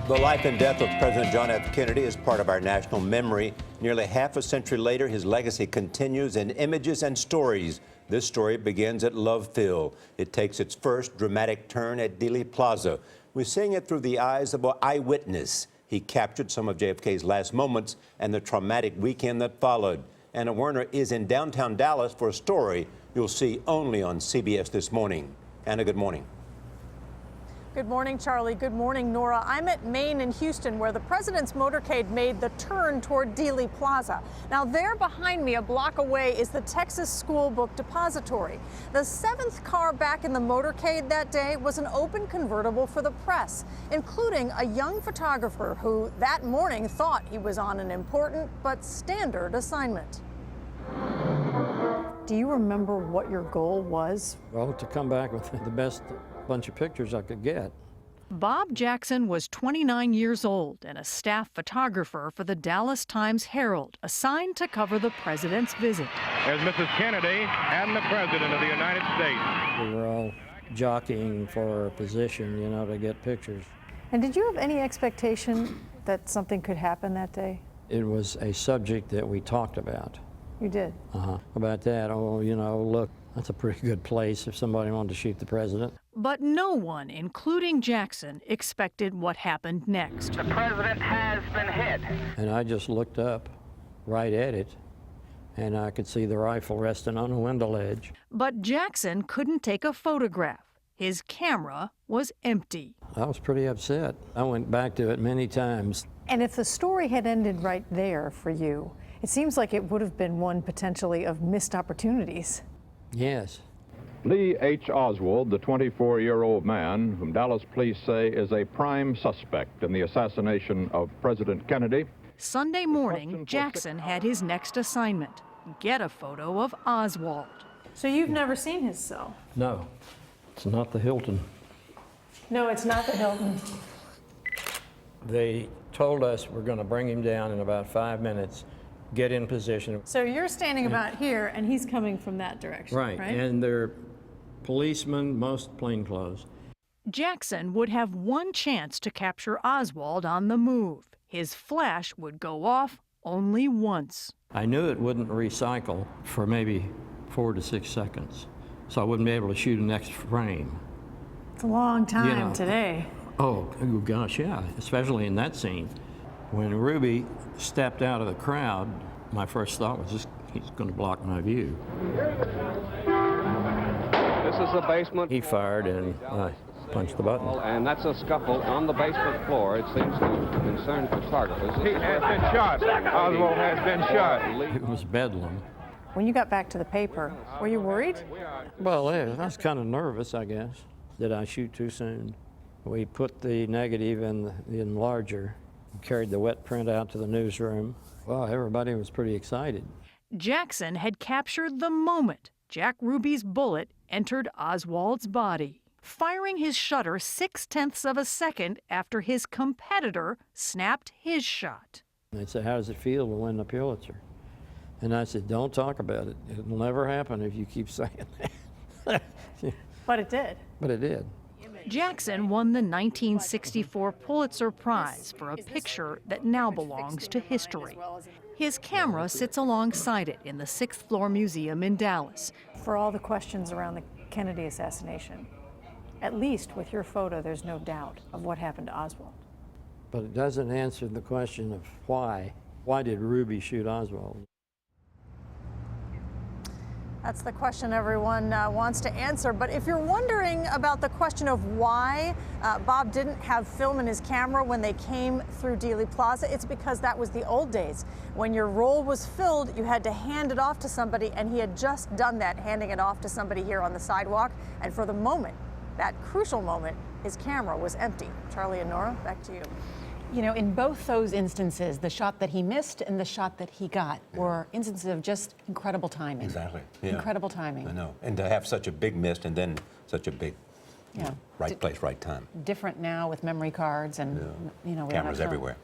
The life and death of President John F. Kennedy is part of our national memory. Nearly half a century later, his legacy continues in images and stories. This story begins at Love Field. It takes its first dramatic turn at Dealey Plaza. We're seeing it through the eyes of an eyewitness. He captured some of JFK's last moments and the traumatic weekend that followed. Anna Werner is in downtown Dallas for a story you'll see only on CBS This Morning. Anna, good morning. Good morning, Charlie. Good morning, Nora. I'm at Main in Houston, where the president's motorcade made the turn toward Dealey Plaza. Now, there behind me, a block away, is the Texas School Book Depository. The seventh car back in the motorcade that day was an open convertible for the press, including a young photographer who that morning thought he was on an important but standard assignment. Do you remember what your goal was? Well, to come back with the best bunch of pictures I could get. Bob Jackson was 29 years old and a staff photographer for the Dallas Times-Herald, assigned to cover the president's visit. There's Mrs. Kennedy and the President of the United States. We were all jockeying for a position, you know, to get pictures. And did you have any expectation that something could happen that day? It was a subject that we talked about. You did? About that, oh, you know, look, that's a pretty good place if somebody wanted to shoot the president. But no one, including Jackson, expected what happened next. The president has been hit. And I just looked up right at it, and I could see the rifle resting on a window ledge. But Jackson couldn't take a photograph. His camera was empty. I was pretty upset. I went back to it many times. And if the story had ended right there for you, it seems like it would have been one potentially of missed opportunities. Yes. Lee H. Oswald, the 24-year-old man whom Dallas police say is a prime suspect in the assassination of President Kennedy. Sunday morning, Jackson had his next assignment: get a photo of Oswald. So you've never seen his cell? No, it's not the Hilton. No, it's not the Hilton. They told us we're going to bring him down in about 5 minutes. Get in position. So you're standing about here, and he's coming from that direction, right? And they're policemen, most plainclothes. Jackson would have one chance to capture Oswald on the move. His flash would go off only once. I knew it wouldn't recycle for maybe 4 to 6 seconds, so I wouldn't be able to shoot a next frame. It's a long time today. Oh, gosh, yeah, especially in that scene. When Ruby stepped out of the crowd, my first thought was just, he's going to block my view. This is the basement. He fired and I punched the button. And that's a scuffle on the basement floor. It seems to concern photographers. He has been shot. Oswald has been shot. It was bedlam. When you got back to the paper, were you worried? Well, yeah, I was kind of nervous, I guess. Did I shoot too soon? We put the negative in the enlarger. Carried the wet print out to the newsroom. Well, everybody was pretty excited. Jackson had captured the moment Jack Ruby's bullet entered Oswald's body, firing his shutter 0.6 of a second after his competitor snapped his shot. They said, how does it feel to win the Pulitzer? And I said, don't talk about it. It'll never happen if you keep saying that. But it did. But it did. Jackson won the 1964 Pulitzer Prize for a picture that now belongs to history. His camera sits alongside it in the 6th floor museum in Dallas. For all the questions around the Kennedy assassination, at least with your photo, there's no doubt of what happened to Oswald. But it doesn't answer the question of why. Why did Ruby shoot Oswald? That's the question everyone wants to answer. But if you're wondering about the question of why Bob didn't have film in his camera when they came through Dealey Plaza, it's because that was the old days. When your roll was filled, you had to hand it off to somebody, and he had just done that, handing it off to somebody here on the sidewalk. And for the moment, that crucial moment, his camera was empty. Charlie and Nora, back to you. You know, in both those instances, the shot that he missed and the shot that he got were instances of just incredible timing. Exactly. Yeah. Incredible timing. I know. And to have such a big miss and then such a big right place, right time. Different now with memory cards and, you know, cameras everywhere.